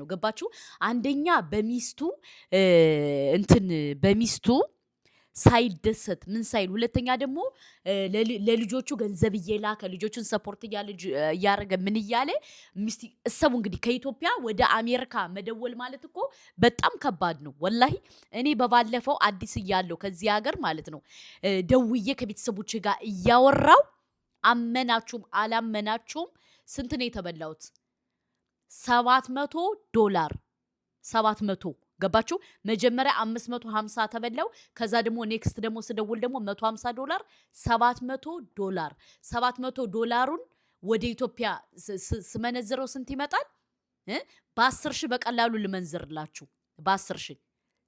ነው ገባችሁ? አንደኛ በሚስቱ እንትን በሚስቱ ሳይደሰት ምን ሳይል፣ ሁለተኛ ደግሞ ለልጆቹ ገንዘብ እየላከ ልጆቹን ሰፖርት እያደረገ ምን እያለ ሚስት እሰቡ እንግዲህ ከኢትዮጵያ ወደ አሜሪካ መደወል ማለት እኮ በጣም ከባድ ነው ወላሂ። እኔ በባለፈው አዲስ እያለሁ ከዚህ ሀገር ማለት ነው ደውዬ ከቤተሰቦች ጋር እያወራው አመናችሁም አላመናችሁም ስንት ነው የተበላሁት? $700 700 ገባችሁ? መጀመሪያ 550 ተበላው። ከዛ ደግሞ ኔክስት ደግሞ ስደውል ደግሞ $150 $700 $700ን ወደ ኢትዮጵያ ስመነዝረው ስንት ይመጣል? በ10 ሺህ በቀላሉ ልመንዝርላችሁ። በ10 ሺህ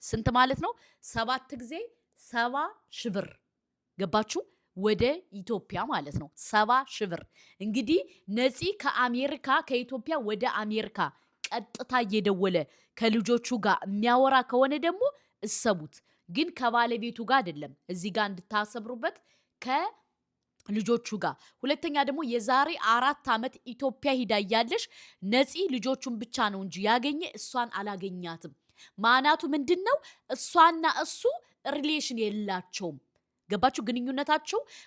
ስንት ማለት ነው? 7 ጊዜ 70 ሺህ ብር ገባችሁ? ወደ ኢትዮጵያ ማለት ነው 70 ሺህ ብር። እንግዲህ ነፂ ከአሜሪካ ከኢትዮጵያ ወደ አሜሪካ ቀጥታ እየደወለ ከልጆቹ ጋር የሚያወራ ከሆነ ደግሞ እሰቡት። ግን ከባለቤቱ ጋር አይደለም፣ እዚህ ጋር እንድታሰብሩበት ከልጆቹ ጋር። ሁለተኛ ደግሞ የዛሬ 4 ዓመት ኢትዮጵያ ሂዳ እያለሽ ነፂ ልጆቹን ብቻ ነው እንጂ ያገኘ እሷን አላገኛትም። ማናቱ ምንድነው? እሷና እሱ ሪሌሽን የላቸውም። ገባችሁ?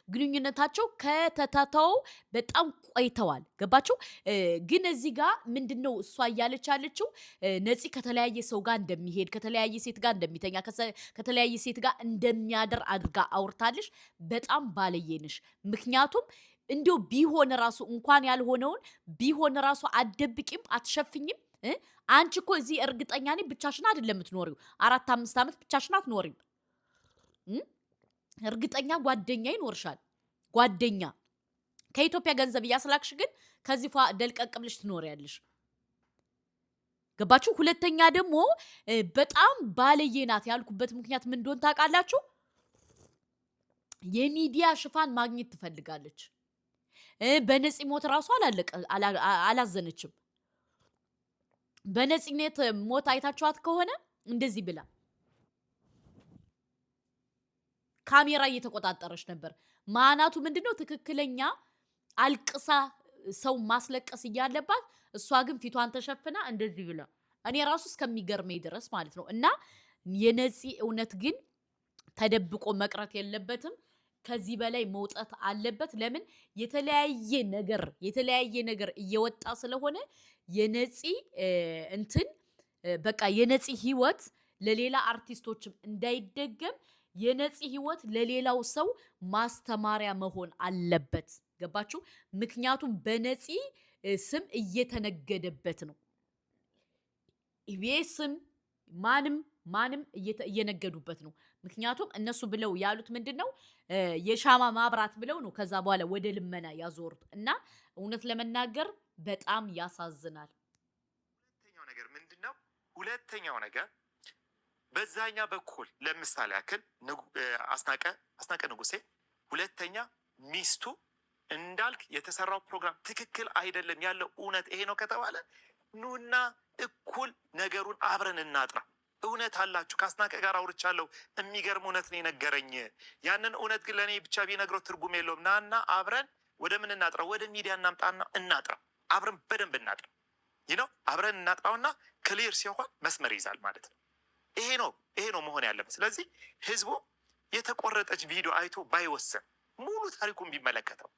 ግንኙነታቸው ከተታተው በጣም ቆይተዋል። ገባችሁ? ግን እዚህ ጋር ምንድነው እሷ እያለች ያለችው ነፂ ከተለያየ ሰው ጋር እንደሚሄድ፣ ከተለያየ ሴት ጋር እንደሚተኛ፣ ከተለያየ ሴት ጋር እንደሚያደር አድርጋ አውርታለሽ። በጣም ባለየንሽ። ምክንያቱም እንዲው ቢሆን ራሱ እንኳን ያልሆነውን ቢሆን ራሱ አትደብቂም፣ አትሸፍኝም። አንቺ እኮ እዚህ እርግጠኛ ነኝ ብቻሽን አይደለም የምትኖሪው። 4-5 ዓመት ብቻሽን አትኖሪም። እርግጠኛ ጓደኛ ይኖርሻል። ጓደኛ ከኢትዮጵያ ገንዘብ እያስላክሽ ግን ከዚህ ደልቀቅ ብለሽ ትኖሪያለሽ። ገባችሁ? ሁለተኛ ደግሞ በጣም ባለየ ናት ያልኩበት ምክንያት ምን እንደሆነ ታውቃላችሁ? የሚዲያ ሽፋን ማግኘት ትፈልጋለች። በነፂ ሞት ራሱ አላዘነችም። በነፂነት ሞት አይታችኋት ከሆነ እንደዚህ ብላ ካሜራ እየተቆጣጠረች ነበር። ማናቱ ምንድነው? ትክክለኛ አልቅሳ ሰው ማስለቀስ እያለባት እሷ ግን ፊቷን ተሸፍና እንደዚህ ብላ እኔ ራሱ እስከሚገርመኝ ድረስ ማለት ነው። እና የነፂ እውነት ግን ተደብቆ መቅረት የለበትም። ከዚህ በላይ መውጣት አለበት። ለምን? የተለያየ ነገር እየወጣ ስለሆነ የነፂ በቃ የነፂ ህይወት ለሌላ አርቲስቶችም እንዳይደገም የነፂ ህይወት ለሌላው ሰው ማስተማሪያ መሆን አለበት። ገባችሁ? ምክንያቱም በነፂ ስም እየተነገደበት ነው። ኢቢኤስም ማንም እየነገዱበት ነው። ምክንያቱም እነሱ ብለው ያሉት ምንድነው? የሻማ ማብራት ብለው ነው ከዛ በኋላ ወደ ልመና ያዞሩት። እና እውነት ለመናገር በጣም ያሳዝናል። ሁለተኛው ነገር በዛኛ በኩል ለምሳሌ ያክል አስናቀ ንጉሴ ሁለተኛ ሚስቱ እንዳልክ የተሰራው ፕሮግራም ትክክል አይደለም፣ ያለው እውነት ይሄ ነው ከተባለ ኑና እኩል ነገሩን አብረን እናጥራ። እውነት አላችሁ። ከአስናቀ ጋር አውርቻለሁ። የሚገርም እውነት ነው የነገረኝ። ያንን እውነት ግን ለእኔ ብቻ ቢነግረው ትርጉም የለውም። ናና አብረን ወደ ምን እናጥራው? ወደ ሚዲያ እናምጣና እናጥራ። አብረን በደንብ እናጥራ። አብረን እናጥራውና ክሊር ሲሆን መስመር ይዛል ማለት ነው። ይሄ ነው መሆን ያለበት። ስለዚህ ህዝቡ የተቆረጠች ቪዲዮ አይቶ ባይወሰን ሙሉ ታሪኩን ቢመለከተው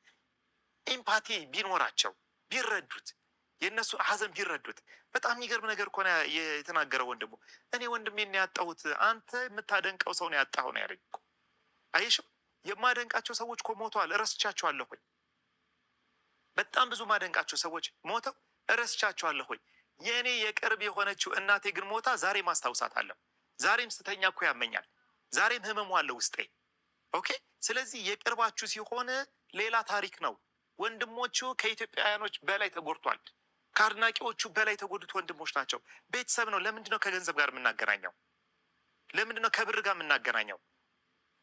ኤምፓቲ ቢኖራቸው ቢረዱት የነሱ ሀዘን ቢረዱት በጣም የሚገርም ነገር እኮ ነው የተናገረው ወንድሙ። እኔ ወንድሜን ያጣሁት አንተ የምታደንቀው ሰው ነው ያጣኸው ነው ያለኝ እኮ። አየሽው? የማደንቃቸው ሰዎች እኮ ሞተዋል፣ እረስቻቸዋለሁኝ። በጣም ብዙ ማደንቃቸው ሰዎች ሞተው እረስቻቸዋለሁኝ። የእኔ የቅርብ የሆነችው እናቴ ግን ሞታ ዛሬ ማስታውሳታለሁ። ዛሬም ስተኛ እኮ ያመኛል። ዛሬም ህመሙ አለ ውስጤ። ኦኬ። ስለዚህ የቅርባችሁ ሲሆን ሌላ ታሪክ ነው። ወንድሞቹ ከኢትዮጵያውያኖች በላይ ተጎድቷል። ከአድናቂዎቹ በላይ የተጎዱት ወንድሞች ናቸው። ቤተሰብ ነው። ለምንድነው ከገንዘብ ጋር የምናገናኘው? ለምንድነው ከብር ጋር የምናገናኘው?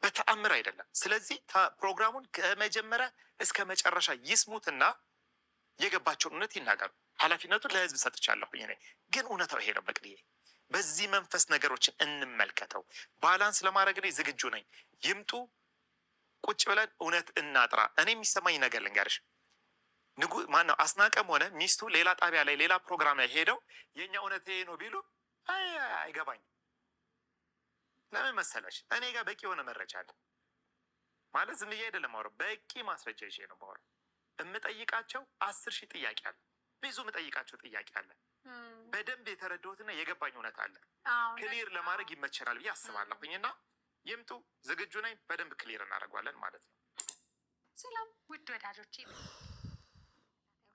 በተአምር አይደለም። ስለዚህ ፕሮግራሙን ከመጀመሪያ እስከ መጨረሻ ይስሙትና የገባቸውን እውነት ይናገሩ። ኃላፊነቱን ለህዝብ ሰጥቻለሁኝ። እኔ ግን እውነታው ይሄ ነው። በቅድዬ በዚህ መንፈስ ነገሮችን እንመልከተው። ባላንስ ለማድረግ እኔ ዝግጁ ነኝ። ይምጡ፣ ቁጭ ብለን እውነት እናጥራ። እኔ የሚሰማኝ ነገር ልንገርሽ። ማነው አስናቀም ሆነ ሚስቱ ሌላ ጣቢያ ላይ ሌላ ፕሮግራም ላይ ሄደው የኛ እውነት ይሄ ነው ቢሉ አይገባኝም። ለምን መሰለሽ? እኔ ጋር በቂ የሆነ መረጃ አለ። ማለት ዝም ብዬ አይደለም ማውራው፣ በቂ ማስረጃ ይዤ ነው ማውራው። የምጠይቃቸው 10,000 ጥያቄ አለ። ብዙ የምጠይቃቸው ጥያቄ አለ። በደንብ የተረዳሁትና የገባኝ እውነት አለ። ክሊር ለማድረግ ይመቸናል ብዬ አስባለሁኝ እና ይምጡ፣ ዝግጁ ነኝ። በደንብ ክሊር እናደርገዋለን ማለት ነው። ሰላም ውድ ወዳጆቼ፣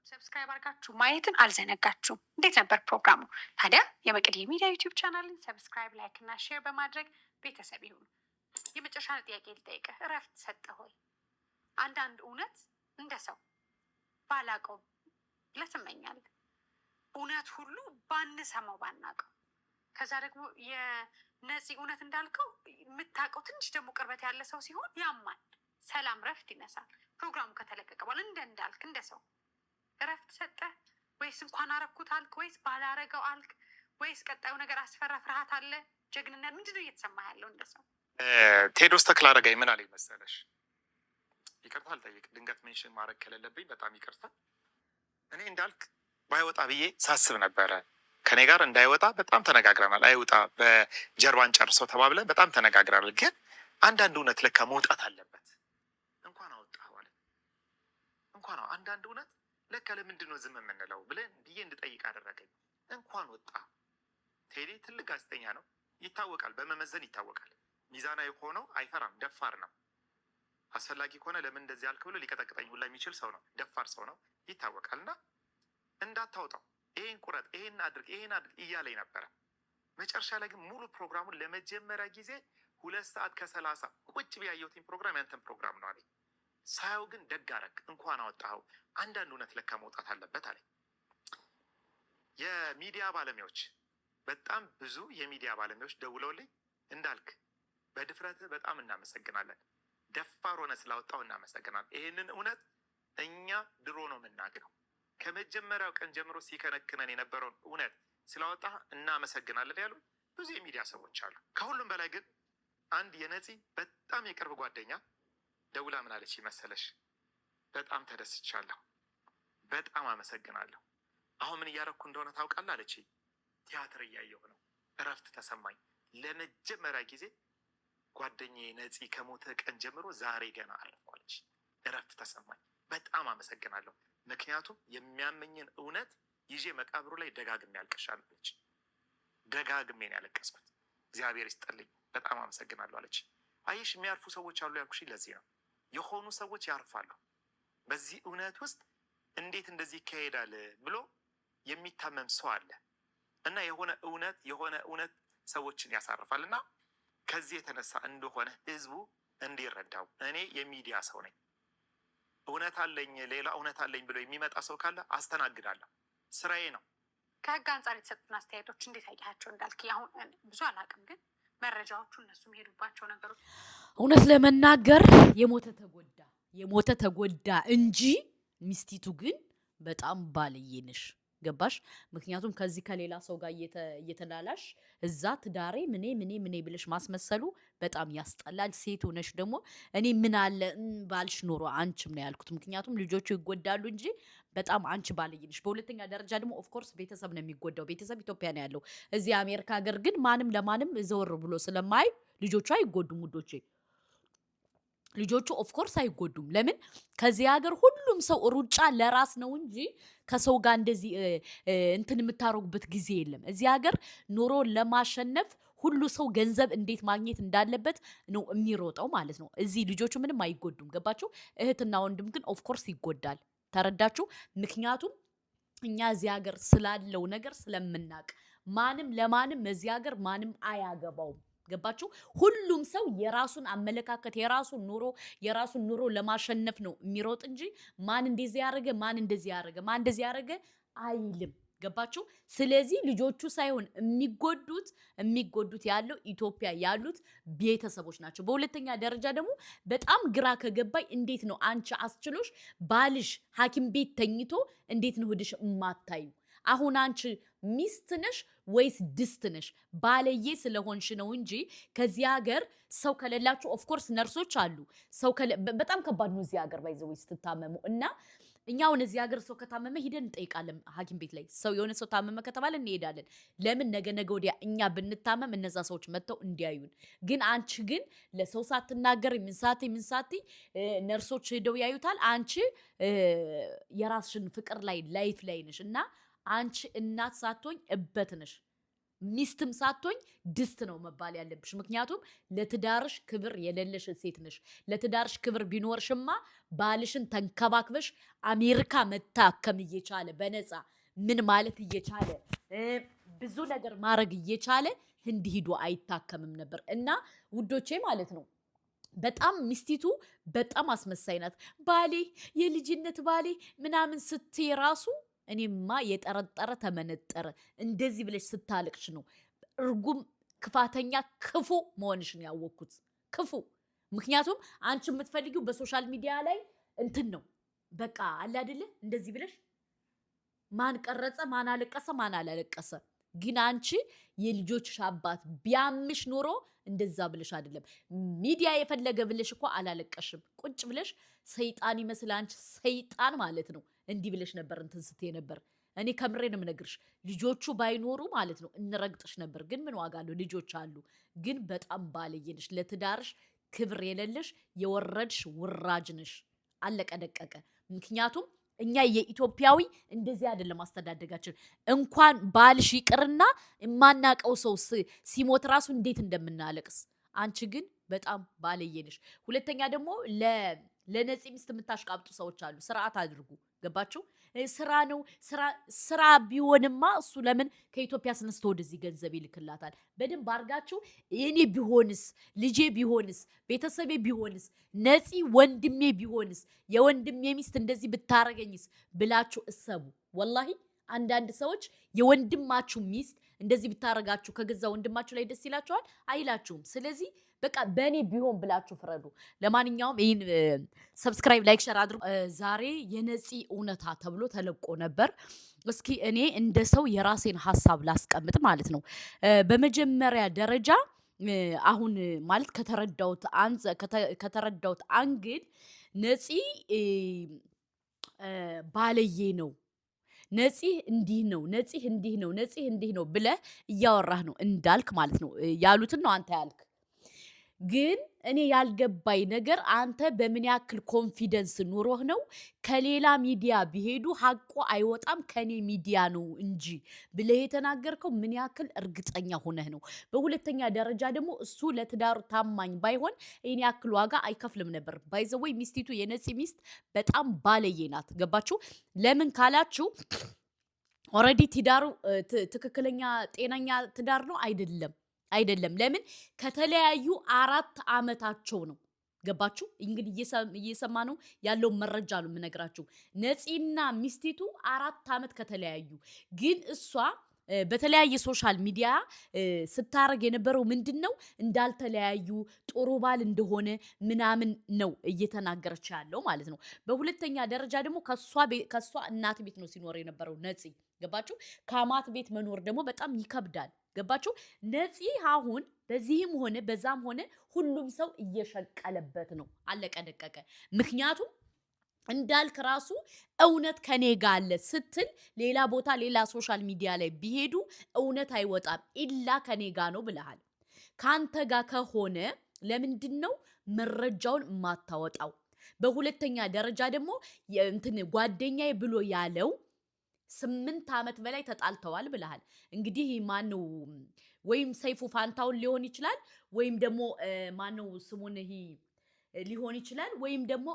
ሰብስክራይብ አድርጋችሁ ማየትን አልዘነጋችሁም። እንዴት ነበር ፕሮግራሙ? ታዲያ የመቅዲ ሚዲያ ዩቲዩብ ቻናልን ሰብስክራይብ፣ ላይክ እና ሼር በማድረግ ቤተሰብ ይሁኑ። የመጨረሻ ጥያቄ ልጠይቅህ፣ እረፍት ሰጠህ ሆይ? አንዳንድ እውነት እንደ ሰው ባላቀው ብለህ ትመኛለህ። እውነት ሁሉ ባንሰማው ባናቀው፣ ከዛ ደግሞ የነፂ እውነት እንዳልከው የምታውቀው ትንሽ ደግሞ ቅርበት ያለ ሰው ሲሆን ያማል፣ ሰላም ረፍት ይነሳል። ፕሮግራሙ ከተለቀቀ በኋላ እንዳልክ እንደ ሰው እረፍት ሰጠህ ወይስ እንኳን አረኩት አልክ ወይስ ባላረገው አልክ ወይስ ቀጣዩ ነገር አስፈራ፣ ፍርሃት አለ፣ ጀግንነት ምንድን ነው እየተሰማ ያለው እንደ ሰው? ቴዎድሮስ ተክለአረጋይ ምን አለኝ መሰለሽ? ይቅርታ አልጠይቅ፣ ድንገት ሜንሽን ማድረግ ከሌለብኝ በጣም ይቅርታ። እኔ እንዳልክ ባይወጣ ብዬ ሳስብ ነበረ። ከኔ ጋር እንዳይወጣ በጣም ተነጋግረናል። አይወጣ በጀርባን ጨርሰው ተባብለን በጣም ተነጋግረናል። ግን አንዳንድ እውነት ለካ መውጣት አለበት። እንኳን አወጣ ዋለ እንኳን አንዳንድ እውነት ለካ ለምንድን ነው ዝም የምንለው ብዬ እንድጠይቅ አደረገኝ። እንኳን ወጣ። ቴዲ ትልቅ ጋዜጠኛ ነው፣ ይታወቃል፣ በመመዘን ይታወቃል። ሚዛናዊ ሆኖ አይፈራም፣ ደፋር ነው። አስፈላጊ ከሆነ ለምን እንደዚህ አልክ ብሎ ሊቀጠቅጠኝ ሁላ የሚችል ሰው ነው፣ ደፋር ሰው ነው፣ ይታወቃል። እና እንዳታወጣው፣ ይሄን ቁረጥ፣ ይሄን አድርግ እያለኝ ነበረ። መጨረሻ ላይ ግን ሙሉ ፕሮግራሙን ለመጀመሪያ ጊዜ 2:30 ቁጭ ቢያየሁትኝ ፕሮግራም ያንተን ፕሮግራም ነው አለኝ። ሳየው ግን ደግ አደረግ፣ እንኳን አወጣኸው፣ አንዳንድ እውነት ለካ መውጣት አለበት አለኝ። የሚዲያ ባለሙያዎች በጣም ብዙ የሚዲያ ባለሙያዎች ደውለውልኝ እንዳልክ በድፍረትህ በጣም እናመሰግናለን፣ ደፋር ሆነ ስላወጣው እናመሰግናለን። ይህንን እውነት እኛ ድሮ ነው የምናግረው፣ ከመጀመሪያው ቀን ጀምሮ ሲከነክነን የነበረውን እውነት ስላወጣ እናመሰግናለን ያሉ ብዙ የሚዲያ ሰዎች አሉ። ከሁሉም በላይ ግን አንድ የነፂ በጣም የቅርብ ጓደኛ ደውላ ምን አለች መሰለሽ? በጣም ተደስቻለሁ፣ በጣም አመሰግናለሁ። አሁን ምን እያደረኩ እንደሆነ ታውቃለህ አለች። ቲያትር እያየሁ ነው፣ እረፍት ተሰማኝ። ለመጀመሪያ ጊዜ ጓደኛዬ ነፂ ከሞተ ቀን ጀምሮ ዛሬ ገና አረፍኳለች፣ እረፍት ተሰማኝ፣ በጣም አመሰግናለሁ። ምክንያቱም የሚያመኝን እውነት ይዤ መቃብሩ ላይ ደጋግሜ ያልቅሻለሁ አለች። ደጋግሜ ነው ያለቀስኩት፣ እግዚአብሔር ይስጥልኝ፣ በጣም አመሰግናለሁ አለች። አየሽ፣ የሚያርፉ ሰዎች አሉ ያልኩሽ ለዚህ ነው። የሆኑ ሰዎች ያርፋሉ። በዚህ እውነት ውስጥ እንዴት እንደዚህ ይካሄዳል ብሎ የሚታመም ሰው አለ እና የሆነ እውነት ሰዎችን ያሳርፋል። እና ከዚህ የተነሳ እንደሆነ ህዝቡ እንዲረዳው እኔ የሚዲያ ሰው ነኝ፣ እውነት አለኝ፣ ሌላ እውነት አለኝ ብሎ የሚመጣ ሰው ካለ አስተናግዳለሁ፣ ስራዬ ነው። ከህግ አንጻር የተሰጡን አስተያየቶች እንዴት አያቸው እንዳልክ? አሁን ብዙ አላውቅም፣ ግን መረጃዎቹ እነሱ የሚሄዱባቸው ነገሮች እውነት ለመናገር የሞተ ተጎዳ እንጂ ሚስቲቱ ግን በጣም ባልዬ ነሽ። ገባሽ? ምክንያቱም ከዚህ ከሌላ ሰው ጋር እየተላላሽ እዛ ትዳሬ ምኔ ብለሽ ማስመሰሉ በጣም ያስጠላል። ሴት ሆነሽ ደግሞ እኔ ምን አለ ባልሽ ኖሮ አንቺም ነው ያልኩት። ምክንያቱም ልጆቹ ይጎዳሉ እንጂ በጣም አንቺ ባልዬ ነሽ። በሁለተኛ ደረጃ ደግሞ ኦፍኮርስ ቤተሰብ ነው የሚጎዳው። ቤተሰብ ኢትዮጵያ ነው ያለው። እዚህ አሜሪካ ሀገር ግን ማንም ለማንም ዘወር ብሎ ስለማይ ልጆቹ አይጎዱም ውዶቼ። ልጆቹ ኦፍኮርስ አይጎዱም። ለምን? ከዚህ ሀገር ሁሉም ሰው ሩጫ ለራስ ነው እንጂ ከሰው ጋር እንደዚህ እንትን የምታረጉበት ጊዜ የለም። እዚህ ሀገር ኑሮ ለማሸነፍ ሁሉ ሰው ገንዘብ እንዴት ማግኘት እንዳለበት ነው የሚሮጠው ማለት ነው። እዚህ ልጆቹ ምንም አይጎዱም። ገባችሁ? እህትና ወንድም ግን ኦፍኮርስ ይጎዳል። ተረዳችሁ? ምክንያቱም እኛ እዚህ ሀገር ስላለው ነገር ስለምናቅ ማንም ለማንም እዚህ ሀገር ማንም አያገባውም። ገባችሁ? ሁሉም ሰው የራሱን አመለካከት የራሱን ኑሮ ለማሸነፍ ነው የሚሮጥ እንጂ ማን እንደዚህ ያደረገ አይልም። ገባችሁ? ስለዚህ ልጆቹ ሳይሆን የሚጎዱት ያለው ኢትዮጵያ ያሉት ቤተሰቦች ናቸው። በሁለተኛ ደረጃ ደግሞ በጣም ግራ ከገባኝ እንዴት ነው አንቺ አስችሎሽ ባልሽ ሐኪም ቤት ተኝቶ እንዴት ነው ሄደሽ እማታዩ? አሁን አንቺ ሚስት ነሽ ወይስ ድስት ነሽ? ባለዬ ስለሆንሽ ነው እንጂ ከዚህ ሀገር ሰው ከሌላችሁ ኦፍኮርስ ነርሶች አሉ። በጣም ከባድ ነው እዚህ ሀገር ባይዘው ስትታመሙ እና እኛውን እዚህ ሀገር ሰው ከታመመ ሂደን እንጠይቃለን ሐኪም ቤት ላይ ሰው የሆነ ሰው ታመመ ከተባለ እንሄዳለን። ለምን ነገ ወዲያ እኛ ብንታመም እነዛ ሰዎች መጥተው እንዲያዩን። ግን አንቺ ግን ለሰው ሳትናገር ምንሳቲ ነርሶች ሄደው ያዩታል። አንቺ የራስሽን ፍቅር ላይ ላይፍ ላይ ነሽ እና አንቺ እናት ሳትሆኝ እበት ነሽ። ሚስትም ሳትሆኝ ድስት ነው መባል ያለብሽ። ምክንያቱም ለትዳርሽ ክብር የሌለሽ ሴት ነሽ። ለትዳርሽ ክብር ቢኖርሽማ ባልሽን ተንከባክበሽ አሜሪካ መታከም እየቻለ በነፃ ምን ማለት እየቻለ ብዙ ነገር ማድረግ እየቻለ ህንድ ሂዶ አይታከምም ነበር። እና ውዶቼ ማለት ነው በጣም ሚስቲቱ በጣም አስመሳይ ናት። ባሌ የልጅነት ባሌ ምናምን ስትይ ራሱ እኔማ የጠረጠረ ተመነጠረ። እንደዚህ ብለሽ ስታለቅሽ ነው እርጉም ክፋተኛ ክፉ መሆንሽን ያወቅኩት። ክፉ ምክንያቱም አንቺ የምትፈልጊው በሶሻል ሚዲያ ላይ እንትን ነው በቃ አለ አይደለ እንደዚህ ብለሽ ማን ቀረጸ ማን አለቀሰ ማን አላለቀሰ። ግን አንቺ የልጆችሽ አባት ቢያምሽ ኖሮ እንደዛ ብለሽ አይደለም ሚዲያ የፈለገ ብለሽ እኮ አላለቀሽም። ቁጭ ብለሽ ሰይጣን ይመስል አንቺ ሰይጣን ማለት ነው እንዲህ ብለሽ ነበር እንትን ስትይ ነበር። እኔ ከምሬ ነው የምነግርሽ ልጆቹ ባይኖሩ ማለት ነው እንረግጥሽ ነበር። ግን ምን ዋጋ አለው? ልጆች አሉ። ግን በጣም ባለየ ነሽ፣ ለትዳርሽ ክብር የሌለሽ የወረድሽ ውራጅ ነሽ። አለቀ ደቀቀ። ምክንያቱም እኛ የኢትዮጵያዊ እንደዚህ አይደለም አስተዳደጋችን። እንኳን ባልሽ ይቅርና የማናቀው ሰው ሲሞት ራሱ እንዴት እንደምናለቅስ። አንቺ ግን በጣም ባለየ ነሽ። ሁለተኛ ደግሞ ለነፂ ሚስት የምታሽቃብጡ ሰዎች አሉ። ስርዓት አድርጉ። ገባችሁ? ስራ ነው ስራ ቢሆንማ እሱ ለምን ከኢትዮጵያ ስነስቶ ወደዚህ ገንዘብ ይልክላታል? በደንብ አድርጋችሁ እኔ ቢሆንስ ልጄ ቢሆንስ ቤተሰቤ ቢሆንስ ነፂ ወንድሜ ቢሆንስ የወንድሜ ሚስት እንደዚህ ብታረገኝስ ብላችሁ እሰቡ። ወላሂ አንዳንድ ሰዎች የወንድማችሁ ሚስት እንደዚህ ብታረጋችሁ ከገዛ ወንድማችሁ ላይ ደስ ይላችኋል? አይላችሁም። ስለዚህ በቃ በእኔ ቢሆን ብላችሁ ፍረዱ። ለማንኛውም ይህን ሰብስክራይብ ላይክ ሸር አድርጉ። ዛሬ የነፂ እውነታ ተብሎ ተለቆ ነበር። እስኪ እኔ እንደ ሰው የራሴን ሀሳብ ላስቀምጥ ማለት ነው። በመጀመሪያ ደረጃ አሁን ማለት ከተረዳሁት አንግል ነፂ ባለዬ ነው፣ ነፂ እንዲህ ነው፣ ነፂ እንዲህ ነው፣ ነፂ እንዲህ ነው ብለህ እያወራህ ነው እንዳልክ ማለት ነው። ያሉትን ነው አንተ ያልክ። ግን እኔ ያልገባኝ ነገር አንተ በምን ያክል ኮንፊደንስ ኑሮህ ነው ከሌላ ሚዲያ ቢሄዱ ሀቆ አይወጣም ከኔ ሚዲያ ነው እንጂ ብለህ የተናገርከው? ምን ያክል እርግጠኛ ሆነህ ነው? በሁለተኛ ደረጃ ደግሞ እሱ ለትዳሩ ታማኝ ባይሆን ይህን ያክል ዋጋ አይከፍልም ነበር። ባይዘወይ ሚስቲቱ የነፂ ሚስት በጣም ባለየ ናት። ገባችሁ? ለምን ካላችሁ ኦልሬዲ ትዳሩ ትክክለኛ ጤነኛ ትዳር ነው አይደለም። ለምን ከተለያዩ 4 ዓመታቸው ነው። ገባችሁ? እንግዲህ እየሰማ ነው ያለው መረጃ ነው የምነግራችሁ። ነፂና ሚስቲቱ 4 ዓመት ከተለያዩ ግን እሷ በተለያየ ሶሻል ሚዲያ ስታረግ የነበረው ምንድነው እንዳልተለያዩ ጥሩ ባል እንደሆነ ምናምን ነው እየተናገረች ያለው ማለት ነው። በሁለተኛ ደረጃ ደግሞ ከሷ እናት ቤት ነው ሲኖር የነበረው ነፂ። ገባችሁ? ከአማት ቤት መኖር ደግሞ በጣም ይከብዳል። ገባችሁ? ነፂ አሁን በዚህም ሆነ በዛም ሆነ ሁሉም ሰው እየሸቀለበት ነው። አለቀ ደቀቀ። ምክንያቱም እንዳልክ ራሱ እውነት ከኔ ጋር አለ ስትል ሌላ ቦታ ሌላ ሶሻል ሚዲያ ላይ ቢሄዱ እውነት አይወጣም ኢላ ከኔ ጋር ነው ብለሃል። ካንተ ጋር ከሆነ ለምንድን ነው መረጃውን የማታወጣው? በሁለተኛ ደረጃ ደግሞ እንትን ጓደኛዬ ብሎ ያለው 8 ዓመት በላይ ተጣልተዋል ብለሃል። እንግዲህ ማነው ወይም ሰይፉ ፋንታውን ሊሆን ይችላል ወይም ደግሞ ማነው ስሙን ሊሆን ይችላል ወይም ደግሞ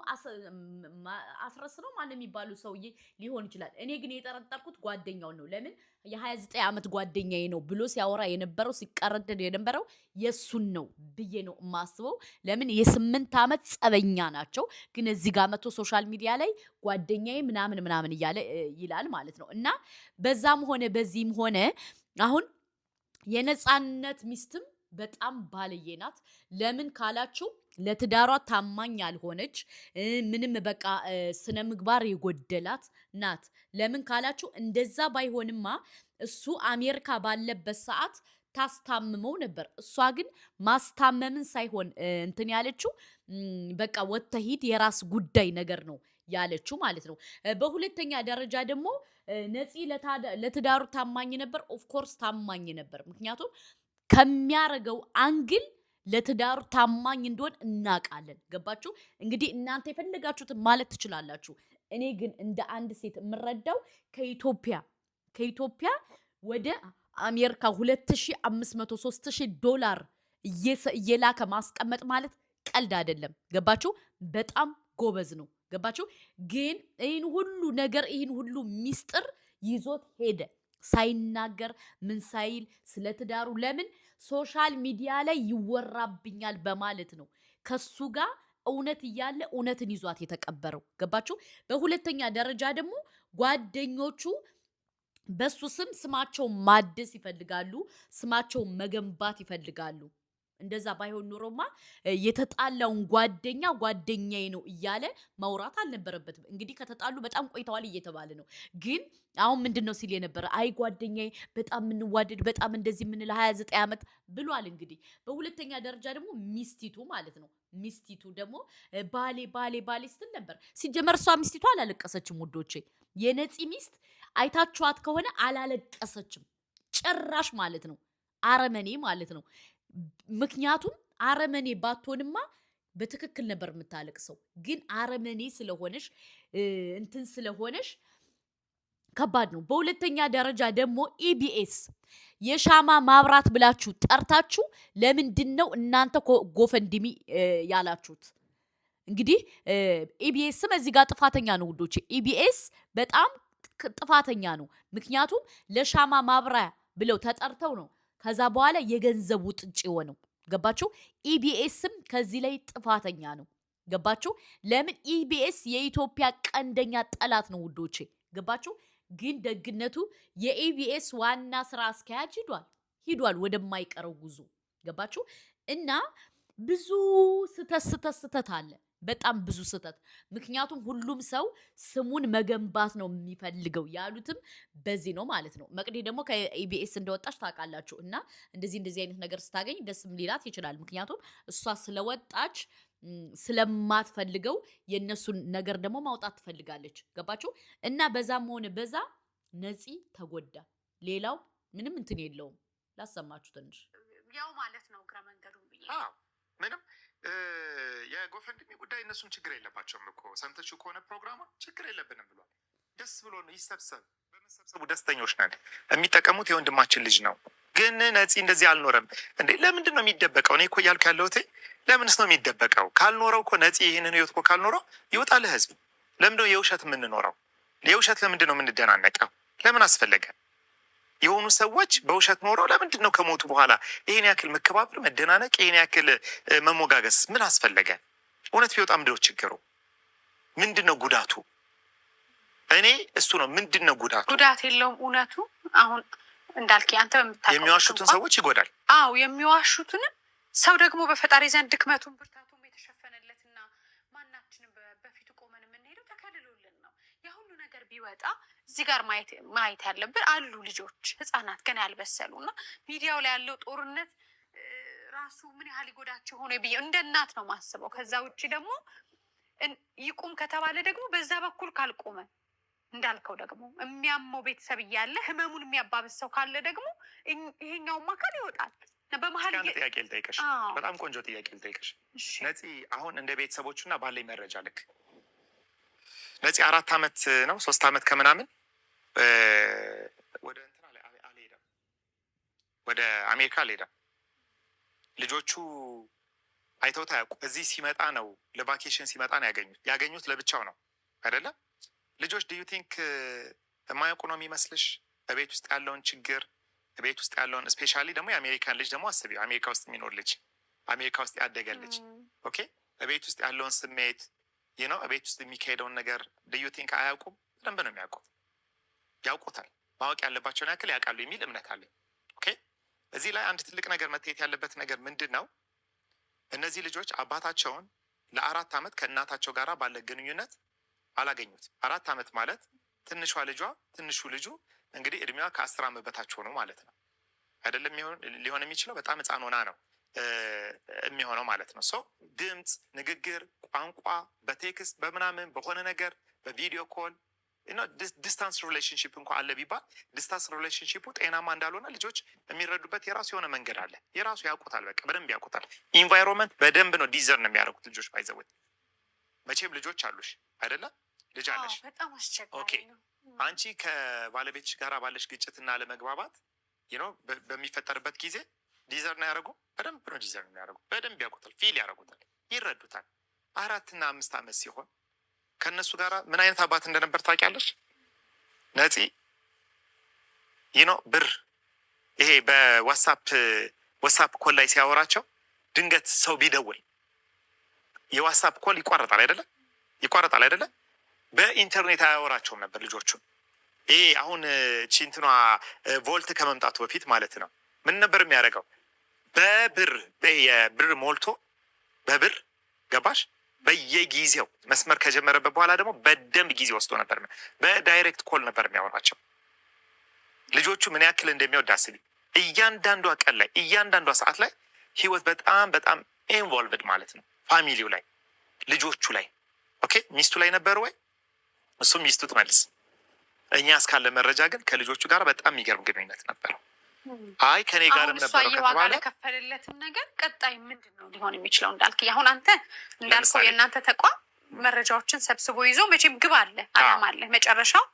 አስረስ ነው ማን የሚባሉ ሰውዬ ሊሆን ይችላል። እኔ ግን የጠረጠርኩት ጓደኛውን ነው። ለምን የ29 ዓመት ጓደኛዬ ነው ብሎ ሲያወራ የነበረው ሲቀረደድ የነበረው የሱን ነው ብዬ ነው የማስበው። ለምን የ8 ዓመት ጸበኛ ናቸው። ግን እዚህ ጋር መቶ ሶሻል ሚዲያ ላይ ጓደኛዬ ምናምን እያለ ይላል ማለት ነው። እና በዛም ሆነ በዚህም ሆነ አሁን የነፃነት ሚስትም በጣም ባለየ ናት። ለምን ካላችሁ ለትዳሯ ታማኝ ያልሆነች ምንም በቃ ስነ ምግባር የጎደላት ናት። ለምን ካላችሁ እንደዛ ባይሆንማ እሱ አሜሪካ ባለበት ሰዓት ታስታምመው ነበር። እሷ ግን ማስታመምን ሳይሆን እንትን ያለችው በቃ ወጥተህ ሂድ የራስ ጉዳይ ነገር ነው ያለችው ማለት ነው። በሁለተኛ ደረጃ ደግሞ ነፂ ለትዳሩ ታማኝ ነበር። ኦፍኮርስ ታማኝ ነበር። ምክንያቱም ከሚያረገው አንግል ለትዳሩ ታማኝ እንደሆን እናውቃለን። ገባችሁ? እንግዲህ እናንተ የፈለጋችሁትን ማለት ትችላላችሁ። እኔ ግን እንደ አንድ ሴት የምረዳው ከኢትዮጵያ ወደ አሜሪካ 2500 3000 ዶላር እየላከ ማስቀመጥ ማለት ቀልድ አይደለም። ገባችሁ? በጣም ጎበዝ ነው። ገባችሁ? ግን ይህን ሁሉ ነገር ይህን ሁሉ ሚስጥር ይዞት ሄደ ሳይናገር ምን ሳይል ስለ ትዳሩ። ለምን ሶሻል ሚዲያ ላይ ይወራብኛል በማለት ነው ከሱ ጋር እውነት እያለ እውነትን ይዟት የተቀበረው። ገባችሁ? በሁለተኛ ደረጃ ደግሞ ጓደኞቹ በሱ ስም ስማቸውን ማደስ ይፈልጋሉ፣ ስማቸውን መገንባት ይፈልጋሉ። እንደዛ ባይሆን ኑሮማ የተጣላውን ጓደኛዬ ነው እያለ ማውራት አልነበረበትም። እንግዲህ ከተጣሉ በጣም ቆይተዋል እየተባለ ነው። ግን አሁን ምንድነው ሲል የነበረ አይ ጓደኛዬ በጣም የምንዋደድ በጣም እንደዚህ የምንለ 29 ዓመት ብሏል። እንግዲህ በሁለተኛ ደረጃ ደግሞ ሚስቲቱ ማለት ነው። ሚስቲቱ ደግሞ ባሌ ስትል ነበር። ሲጀመር እሷ ሚስቲቱ አላለቀሰችም ውዶቼ። የነፂ ሚስት አይታችኋት ከሆነ አላለቀሰችም ጭራሽ ማለት ነው። አረመኔ ማለት ነው። ምክንያቱም አረመኔ ባትሆንማ በትክክል ነበር የምታለቅሰው። ግን አረመኔ ስለሆነሽ ስለሆነሽ ከባድ ነው። በሁለተኛ ደረጃ ደግሞ ኢቢኤስ የሻማ ማብራት ብላችሁ ጠርታችሁ ለምንድን ነው እናንተ ጎፈንድሚ ያላችሁት? እንግዲህ ኢቢኤስም እዚህ ጋር ጥፋተኛ ነው ውዶቼ። ኢቢኤስ በጣም ጥፋተኛ ነው። ምክንያቱም ለሻማ ማብራያ ብለው ተጠርተው ነው ከዛ በኋላ የገንዘብ ውጥጭ የሆነው። ገባችሁ? ኢቢኤስም ከዚህ ላይ ጥፋተኛ ነው። ገባችሁ? ለምን ኢቢኤስ የኢትዮጵያ ቀንደኛ ጠላት ነው ውዶቼ። ገባችሁ? ግን ደግነቱ የኢቢኤስ ዋና ስራ አስኪያጅ ሂዷል ወደማይቀረው ጉዞ። ገባችሁ? እና ብዙ ስተት አለ፣ በጣም ብዙ ስተት። ምክንያቱም ሁሉም ሰው ስሙን መገንባት ነው የሚፈልገው ያሉትም በዚህ ነው ማለት ነው። መቅዲ ደግሞ ከኢቢኤስ እንደወጣች ታውቃላችሁ። እና እንደዚህ አይነት ነገር ስታገኝ ደስም ሊላት ይችላል። ምክንያቱም እሷ ስለወጣች ስለማትፈልገው የነሱን ነገር ደግሞ ማውጣት ትፈልጋለች። ገባችሁ? እና በዛም ሆነ በዛ ነፂ ተጎዳ። ሌላው ምንም እንትን የለውም። ላሰማችሁ ትንሽ ያው ማለት ነው እግረ መንገዱን ብዬ ምንም የጎፈንድሚ ጉዳይ እነሱም ችግር የለባቸውም እኮ። ሰምተሽው ከሆነ ፕሮግራማ ችግር የለብንም ብሏል። ደስ ብሎ ነው ይሰብሰብ። በመሰብሰቡ ደስተኞች ነን። የሚጠቀሙት የወንድማችን ልጅ ነው። ግን ነፂ እንደዚህ አልኖረም እንዴ? ለምንድን ነው የሚደበቀው? እኔ እኮ እያልኩ ያለሁት ለምንስ ነው የሚደበቀው? ካልኖረው እኮ ነፂ ይህንን ህይወት እኮ ካልኖረው ይወጣ ለህዝብ። ለምንድነው የውሸት የምንኖረው? የውሸት ለምንድን ነው የምንደናነቀው? ለምን አስፈለገ? የሆኑ ሰዎች በውሸት ኖረው ለምንድን ነው ከሞቱ በኋላ ይሄን ያክል መከባበር፣ መደናነቅ፣ ይሄን ያክል መሞጋገስ ምን አስፈለገ? እውነት ቢወጣ ምንድነው ችግሩ? ምንድነው ጉዳቱ? እኔ እሱ ነው። ምንድነው ጉዳቱ? ጉዳት የለውም እውነቱ። አሁን እንዳልክ አንተ በምታውቀው የሚዋሹትን ሰዎች ይጎዳል። አዎ የሚዋሹትንም ሰው ደግሞ በፈጣሪ ዘንድ ድክመቱን ብርታቱም የተሸፈነለትና ማናችንም በፊቱ ቆመን የምንሄደው ተከልሎልን ነው። ያ ሁሉ ነገር ቢወጣ እዚህ ጋር ማየት ያለብን አሉ ልጆች፣ ህፃናት ገና ያልበሰሉ እና ሚዲያው ላይ ያለው ጦርነት ራሱ ምን ያህል ይጎዳቸው ሆኖ ብዬ እንደ እናት ነው ማስበው። ከዛ ውጭ ደግሞ ይቁም ከተባለ ደግሞ በዛ በኩል ካልቆመ እንዳልከው ደግሞ የሚያመው ቤተሰብ እያለ ህመሙን የሚያባብስ ሰው ካለ ደግሞ ይሄኛውም አካል ይወጣል። በመሀል ጥያቄ ልጠይቅሽ፣ በጣም ቆንጆ ጥያቄ ልጠይቅሽ ነፂ። አሁን እንደ ቤተሰቦቹና ባለኝ መረጃ ልክ ነፂ 4 ዓመት ነው 3 ዓመት ከምናምን ወደ እንትና አልሄደም፣ ወደ አሜሪካ አልሄደም። ልጆቹ አይተውት አያውቁም። እዚህ ሲመጣ ነው ለቫኬሽን ሲመጣ ነው ያገኙት ለብቻው ነው አይደለም? ልጆች ዱ ዩ ቲንክ የማያውቁ ነው የሚመስልሽ? በቤት ውስጥ ያለውን ችግር፣ በቤት ውስጥ ያለውን ስፔሻሊ ደግሞ የአሜሪካን ልጅ ደግሞ አስቢው። አሜሪካ ውስጥ የሚኖር ልጅ፣ አሜሪካ ውስጥ ያደገ ልጅ ኦኬ፣ በቤት ውስጥ ያለውን ስሜት ነው፣ በቤት ውስጥ የሚካሄደውን ነገር ዱ ዩ ቲንክ አያውቁም? በደንብ ነው የሚያውቁት፣ ያውቁታል። ማወቅ ያለባቸውን ያክል ያውቃሉ የሚል እምነት አለኝ። ኦኬ፣ እዚህ ላይ አንድ ትልቅ ነገር መታየት ያለበት ነገር ምንድን ነው? እነዚህ ልጆች አባታቸውን ለ4 ዓመት ከእናታቸው ጋር ባለ ግንኙነት አላገኙት። 4 ዓመት ማለት ትንሹ ልጁ እንግዲህ እድሜዋ ከ10 ዓመት በታች ሆኖ ማለት ነው አይደለም? ሊሆን የሚችለው በጣም ህፃን ሆና ነው የሚሆነው ማለት ነው። ሰው ድምፅ፣ ንግግር፣ በቋንቋ በቴክስት በምናምን በሆነ ነገር በቪዲዮ ኮል ዲስታንስ ሪሌሽንሽፕ እንኳ አለ ቢባል ዲስታንስ ሪሌሽንሽፑ ጤናማ እንዳልሆነ ልጆች የሚረዱበት የራሱ የሆነ መንገድ አለ። የራሱ ያውቁታል፣ በቃ በደንብ ያውቁታል። ኢንቫይሮንመንት በደንብ ነው ዲዘርን የሚያደርጉት ልጆች። ባይዘወት መቼም ልጆች አሉሽ አይደለ? ልጅ አለሽ። በጣም አስቸጋሪ ኦኬ ነው። አንቺ ከባለቤትሽ ጋር ባለሽ ግጭትና አለመግባባት በሚፈጠርበት ጊዜ ዲዘርን ያደርጉ በደንብ ነው ዲዘርን ያደርጉ በደንብ ያውቁታል፣ ፊል ያደርጉታል፣ ይረዱታል። 4 እና 5 ዓመት ሲሆን ከነሱ ጋር ምን አይነት አባት እንደነበር ታውቂያለሽ? ነፂ ብር ይሄ በዋትስአፕ ኮል ላይ ሲያወራቸው ድንገት ሰው ቢደውል የዋትስአፕ ኮል ይቋረጣል አይደለ? በኢንተርኔት አያወራቸውም ነበር ልጆቹን። ይሄ አሁን ቺንትኗ ቮልት ከመምጣቱ በፊት ማለት ነው። ምን ነበር የሚያደርገው? የብር ሞልቶ በብር ገባሽ በየጊዜው መስመር ከጀመረበት በኋላ ደግሞ በደንብ ጊዜ ወስዶ ነበር በዳይሬክት ኮል ነበር የሚያወራቸው። ልጆቹ ምን ያክል እንደሚወድ አስቢ። እያንዳንዷ ቀን ላይ እያንዳንዷ ሰዓት ላይ ህይወት በጣም በጣም ኢንቮልቭድ ማለት ነው። ፋሚሊው ላይ ልጆቹ ላይ ኦኬ። ሚስቱ ላይ ነበር ወይ? እሱም ሚስቱ ትመልስ። እኛ እስካለ መረጃ ግን ከልጆቹ ጋር በጣም የሚገርም ግንኙነት ነበረው። አይ ከኔ ጋርም ነበረው ከተባለ ለከፈለለትም ነገር ቀጣይ ምንድን ነው ሊሆን የሚችለው? አሁን አንተ እንዳልከው የእናንተ ተቋም መረጃዎችን ሰብስቦ ይዞ መቼም ግብ አለ፣ አላማ አለ። መጨረሻው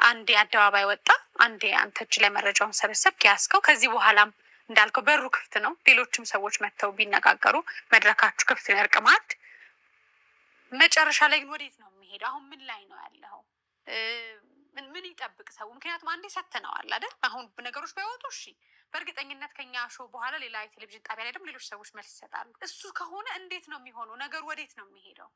አንዴ አደባባይ ወጣ፣ አንዴ አንተ እጅ ላይ መረጃውን ሰበሰብ ያስከው። ከዚህ በኋላም እንዳልከው በሩ ክፍት ነው። ሌሎችም ሰዎች መጥተው ቢነጋገሩ መድረካችሁ ክፍት ነው። እርቅ ማዕድ መጨረሻ ላይ ግን ወዴት ነው የሚሄደው? አሁን ምን ላይ ነው ያለው? ምን ይጠብቅ ሰው? ምክንያቱም አንዴ ሰተነዋል አይደል? አሁን ነገሮች ባይወጡ እሺ፣ በእርግጠኝነት ከኛ ሾው በኋላ ሌላ የቴሌቪዥን ጣቢያ ላይ ደግሞ ሌሎች ሰዎች መልስ ይሰጣሉ። እሱ ከሆነ እንዴት ነው የሚሆነው? ነገሩ ወዴት ነው የሚሄደው?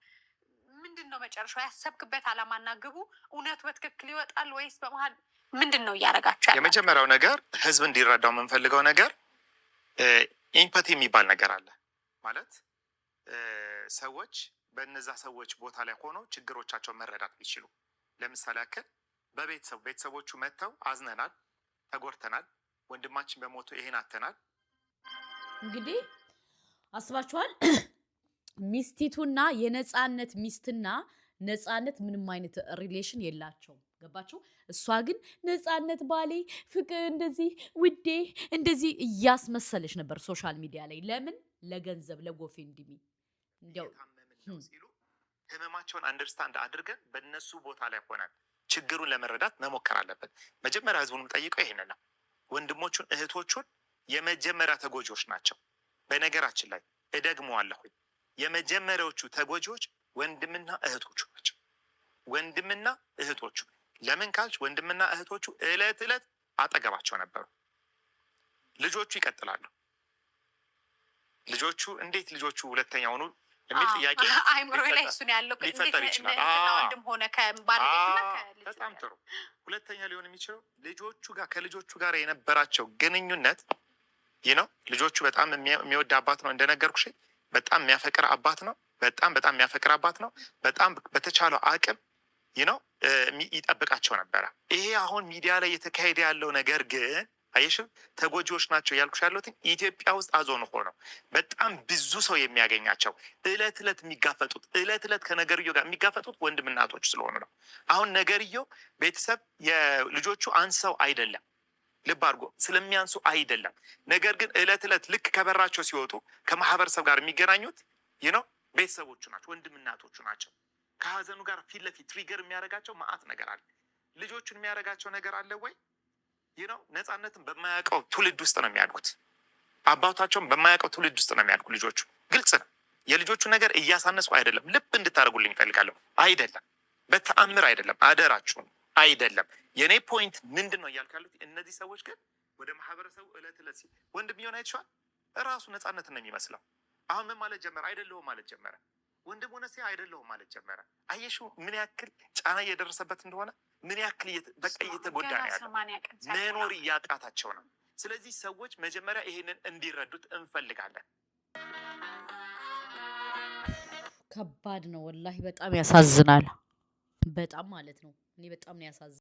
ምንድን ነው መጨረሻው? ያሰብክበት አላማና ግቡ እውነቱ በትክክል ይወጣል ወይስ በመሀል ምንድን ነው እያደረጋችሁ? የመጀመሪያው ነገር ህዝብ እንዲረዳው የምንፈልገው ነገር ኢምፓቲ የሚባል ነገር አለ ማለት ሰዎች በእነዛ ሰዎች ቦታ ላይ ሆነው ችግሮቻቸውን መረዳት ቢችሉ። ለምሳሌ ያክል ቤተሰቦቹ መጥተው አዝነናል፣ ተጎድተናል፣ ወንድማችን በሞቱ ይሄን አተናል። እንግዲህ አስባችኋል። ሚስቲቱና የነፃነት ሚስትና ነፃነት ምንም አይነት ሪሌሽን የላቸውም። ገባችሁ? እሷ ግን ነፃነት ባሌ፣ ፍቅር፣ እንደዚህ ውዴ፣ እንደዚህ እያስመሰለች ነበር ሶሻል ሚዲያ ላይ። ለምን? ለገንዘብ፣ ለጎፌንድሚ እንዲያው ሲሉ ህመማቸውን አንደርስታንድ አድርገን በእነሱ ቦታ ላይ ሆነን ችግሩን ለመረዳት መሞከር አለበት። መጀመሪያ ህዝቡንም ጠይቀው ይሄንን ነው። ወንድሞቹን እህቶቹን የመጀመሪያ ተጎጂዎች ናቸው። በነገራችን ላይ እደግመዋለሁ፣ የመጀመሪያዎቹ ተጎጂዎች ወንድምና እህቶቹ ናቸው። ወንድምና እህቶቹ ለምን ካልች ወንድምና እህቶቹ እለት እለት አጠገባቸው ነበሩ። ልጆቹ ይቀጥላሉ። ልጆቹ እንዴት ልጆቹ ሁለተኛ ሆኑ የሚል ጥያቄ አይምሮ ላይ እሱን ያለው ሊፈጠር ይችላል። ወንድም ሆነ ከባለቤትና ከልጅ በጣም ጥሩ። ሁለተኛ ሊሆን የሚችለው ከልጆቹ ጋር የነበራቸው ግንኙነት ልጆቹ በጣም የሚወድ አባት ነው እንደነገርኩሽ፣ በጣም የሚያፈቅር አባት ነው። በጣም የሚያፈቅር አባት ነው። በጣም በተቻለው አቅም ይጠብቃቸው ነበረ። ይሄ አሁን ሚዲያ ላይ የተካሄደ ያለው ነገር ግን አየሽው ተጎጂዎች ናቸው ያልኩሽ ያሉት ኢትዮጵያ ውስጥ አዞን ሆነው በጣም ብዙ ሰው የሚያገኛቸው እለት እለት ከነገርየው ጋር የሚጋፈጡት ወንድም እናቶች ስለሆኑ ነው። አሁን ነገርየው ቤተሰብ የልጆቹ አንሰው አይደለም፣ ልብ አድርጎ ስለሚያንሱ አይደለም። ነገር ግን እለት ልክ ከበራቸው ሲወጡ ከማህበረሰብ ጋር የሚገናኙት ቤተሰቦቹ ናቸው፣ ወንድም እናቶቹ ናቸው። ከሀዘኑ ጋር ፊት ለፊት ትሪገር የሚያደርጋቸው መዓት ነገር አለ። ልጆቹን የሚያደርጋቸው ነገር አለ ወይ? ነፃነትን በማያውቀው ትውልድ ውስጥ ነው የሚያድጉት። አባታቸውን በማያውቀው ትውልድ ውስጥ ነው የሚያድጉ ልጆቹ። ግልጽ ነው። የልጆቹ ነገር እያሳነስኩ አይደለም፣ ልብ እንድታደርጉልኝ እፈልጋለሁ። አይደለም፣ በተአምር አይደለም፣ አደራችሁን አይደለም። የኔ ፖይንት ምንድን ነው እያልኩ ያሉት እነዚህ ሰዎች ግን ወደ ማህበረሰቡ እለት ሲል ወንድም ሆነ አይተሽዋል። እራሱ ነፃነትን ነው የሚመስለው። አሁን ምን ማለት ጀመረ? አይደለሁም ማለት ጀመረ። ወንድም ሆነ አይደለሁም ማለት ጀመረ። አየሽው ምን ያክል ጫና እየደረሰበት እንደሆነ፣ ምን ያክል እየተጎዳ ነው ያለው። መኖር እያቃታቸው ነው። ስለዚህ ሰዎች መጀመሪያ ይሄንን እንዲረዱት እንፈልጋለን። ከባድ ነው ወላሂ፣ በጣም ያሳዝናል። በጣም ማለት ነው። እኔ በጣም ነው ያሳዝናል።